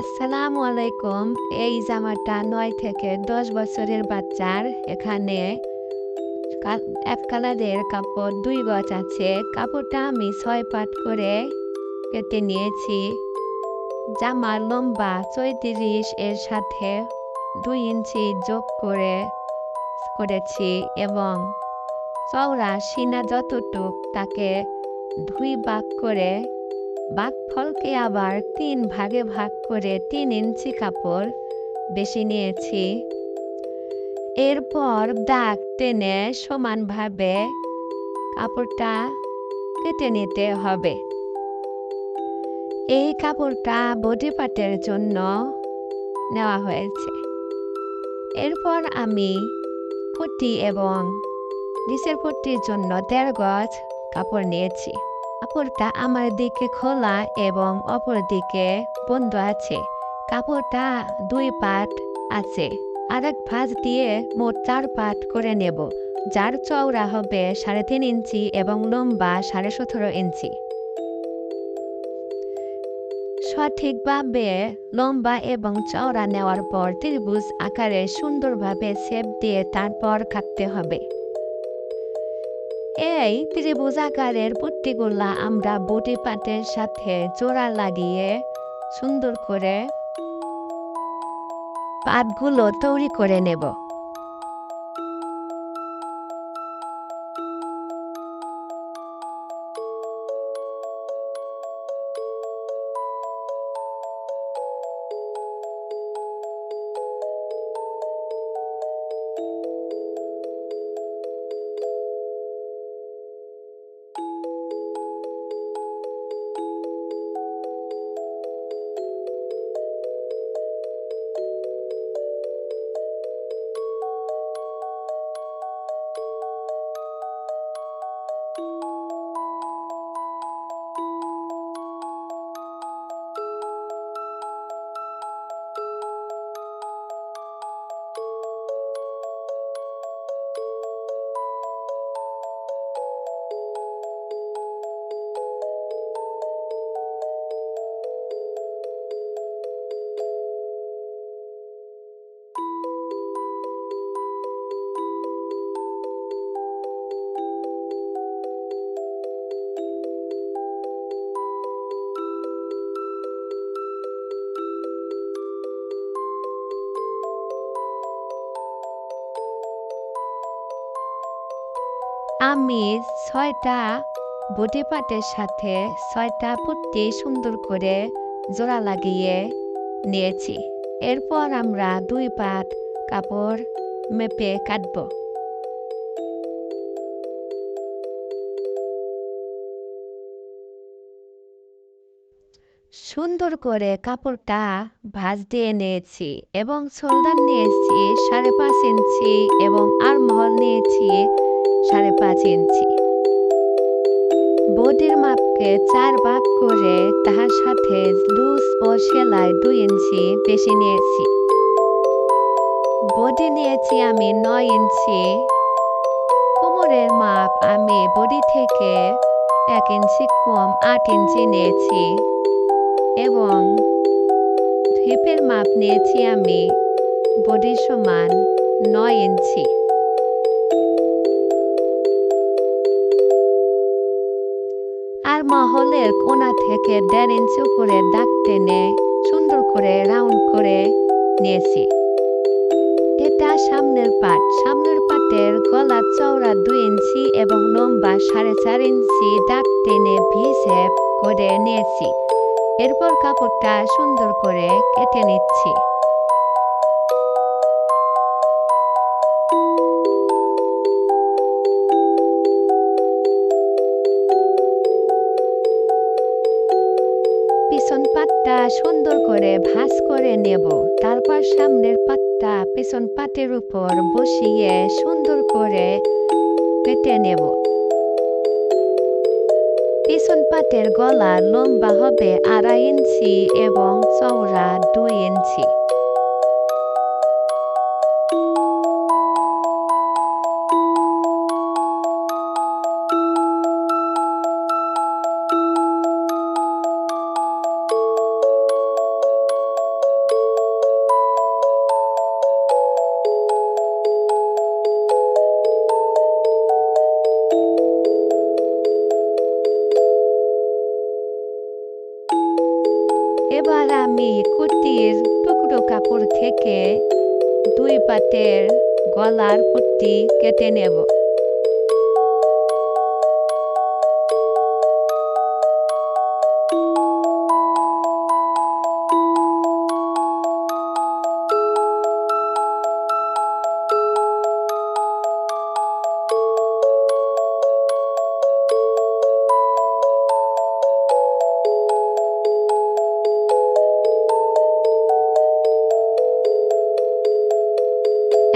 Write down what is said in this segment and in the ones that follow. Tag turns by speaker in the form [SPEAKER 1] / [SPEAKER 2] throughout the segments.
[SPEAKER 1] আসসালামু আলাইকুম। এই জামাটা ৯ থেকে ১০ বছরের বাচ্চার। এখানে এক কালারের কাপড় ২ গজ আছে। কাপড়টা আমি ৬ পাট করে কেটে নিয়েছি। জামার লম্বা ৩৫ এর সাথে ২ ইঞ্চি যোগ করেছি এবং চওড়া সিনা যতটুক তাকে ২ ভাগ করে ভাগফলকে আবার ৩ ভাগে ভাগ করে ৩ ইঞ্চি কাপড় বেশি নিয়েছি। এরপর দাগ টেনে সমানভাবে কাপড়টা কেটে নিতে হবে। এই কাপড়টা বডি পার্টের জন্য নেওয়া হয়েছে। এরপর আমি পট্টি এবং নিচের পট্টির জন্য ১.৫ গজ কাপড় নিয়েছি। কাপড়টা আমার দিকে খোলা এবং অপর দিকে বন্ধ আছে। কাপড়টা ২ পাট আছে। আরেক ভাঁজ দিয়ে মোট ৪ পাট করে নেব, যার চওড়া হবে ৩.৫ ইঞ্চি এবং লম্বা ১৭.৫ ইঞ্চি। সঠিকভাবে লম্বা এবং চওড়া নেওয়ার পর ত্রিভুজ আকারে সুন্দরভাবে শেপ দিয়ে তারপর কাটতে হবে। এই ত্রিভুজ আকারের পট্টিগুলা আমরা বডি পার্টের সাথে জোড়া লাগিয়ে সুন্দর করে পাটগুলো তৈরি করে নেব। আমি ৬টা বডি পার্টের সাথে ৬টা পট্টি সুন্দর করে জোড়া লাগিয়ে নিয়েছি। এরপর আমরা ২ পাট কাপড় মেপে কাটব। সুন্দর করে কাপড়টা ভাঁজ দিয়ে নিয়েছি এবং শোল্ডার নিয়েছি ৫.৫ ইঞ্চি এবং আর্মহোল নিয়েছি ৫.৫ ইঞ্চি। বডির মাপকে ৪ ভাগ করে তার সাথে লুজ ও সেলাই ২ ইঞ্চি বেশি নিয়েছি। বডি নিয়েছি আমি ৯ ইঞ্চি। কোমরের মাপ আমি বডি থেকে ১ ইঞ্চি কম ৮ ইঞ্চি নিয়েছি এবং হিপের মাপ নিয়েছি আমি বডির সমান ৯ ইঞ্চি। আর মহলের কোণা থেকে ১.৫ ইঞ্চি উপরে দাগ টেনে সুন্দর করে রাউন্ড করে নিয়েছি। এটা সামনের পাট। সামনের পাটের গলা চওড়া ২ ইঞ্চি এবং লম্বা ৪.৫ ইঞ্চি দাগ টেনে ভি শেপ করে নিয়েছি। এরপর কাপড়টা সুন্দর করে কেটে নিচ্ছি। পিছন পাটটা সুন্দর করে ভাঁজ করে নেব। তারপর সামনের পাটটা পিছন পাটের উপর বসিয়ে সুন্দর করে কেটে নেব। পিছন পাটের গলা লম্বা হবে ২.৫ ইঞ্চি এবং চওড়া ২ ইঞ্চি। এবার আমি কুর্তির টুকরো কাপড় থেকে 2 পাটের গলার পট্টি কেটে নেব।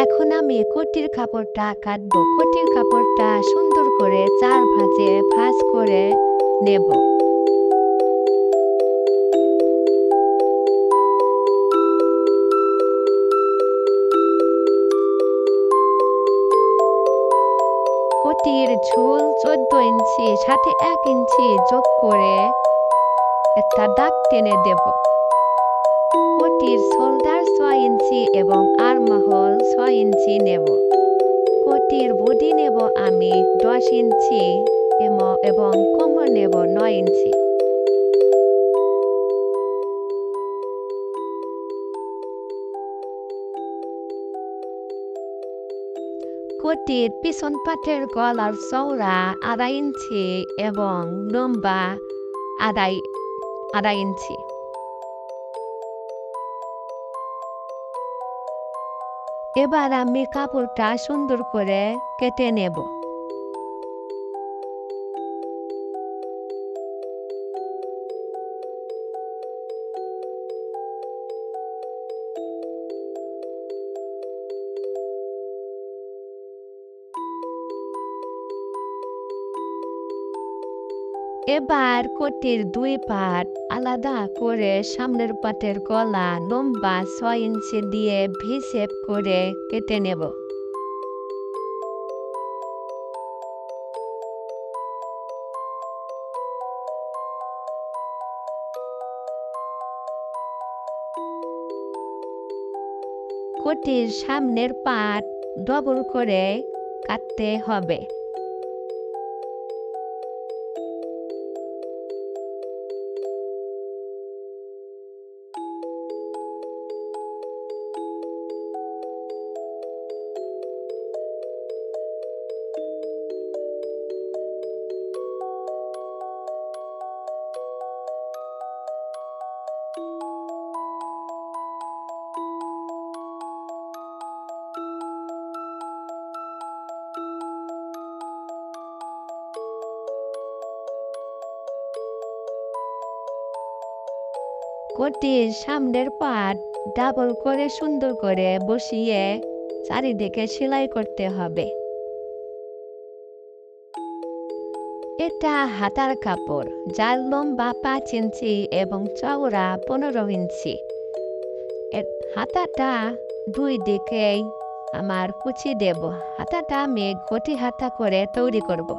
[SPEAKER 1] এখন আমি কুর্তির কাপড়টা কাটবো। কুর্তির কাপড়টা সুন্দর করে 4 ভাঁজে ভাঁজ করে নেব। কুর্তির ঝুল 14 ইঞ্চি, সাথে 1 ইঞ্চি যোগ করে একটা দাগ টেনে দেব। কুর্তির শোল্ডার 6 ইঞ্চি এবং আর্মহোল 6 ইঞ্চি নেব। কুর্তির বডি নেব আমি 10 ইঞ্চি এবং কোমর নেব 9 ইঞ্চি। কুর্তির পিছন পাটের গলার চওড়া 2.5 ইঞ্চি এবং লম্বা 2.5 ইঞ্চি। এবার আমি কাপড়টা সুন্দর করে কেটে নেব। এবার কুর্তির 2 পাট আলাদা করে সামনের পাটের গলা লম্বা 6 ইঞ্চি দিয়ে ভি শেপ করে কেটে নেব। কুর্তির সামনের পাট ডবল করে কাটতে হবে। কুর্তির সামনের পাট ডাবল করে সুন্দর করে বসিয়ে চারিদিকে সেলাই করতে হবে। এটা হাতার কাপড়, যার লম্বা 5 ইঞ্চি এবং চওড়া 15 ইঞ্চি। হাতাটা 2 দিকেই আমার কুচি দেব। হাতাটা আমি ঘটি হাতা করে তৈরি করব।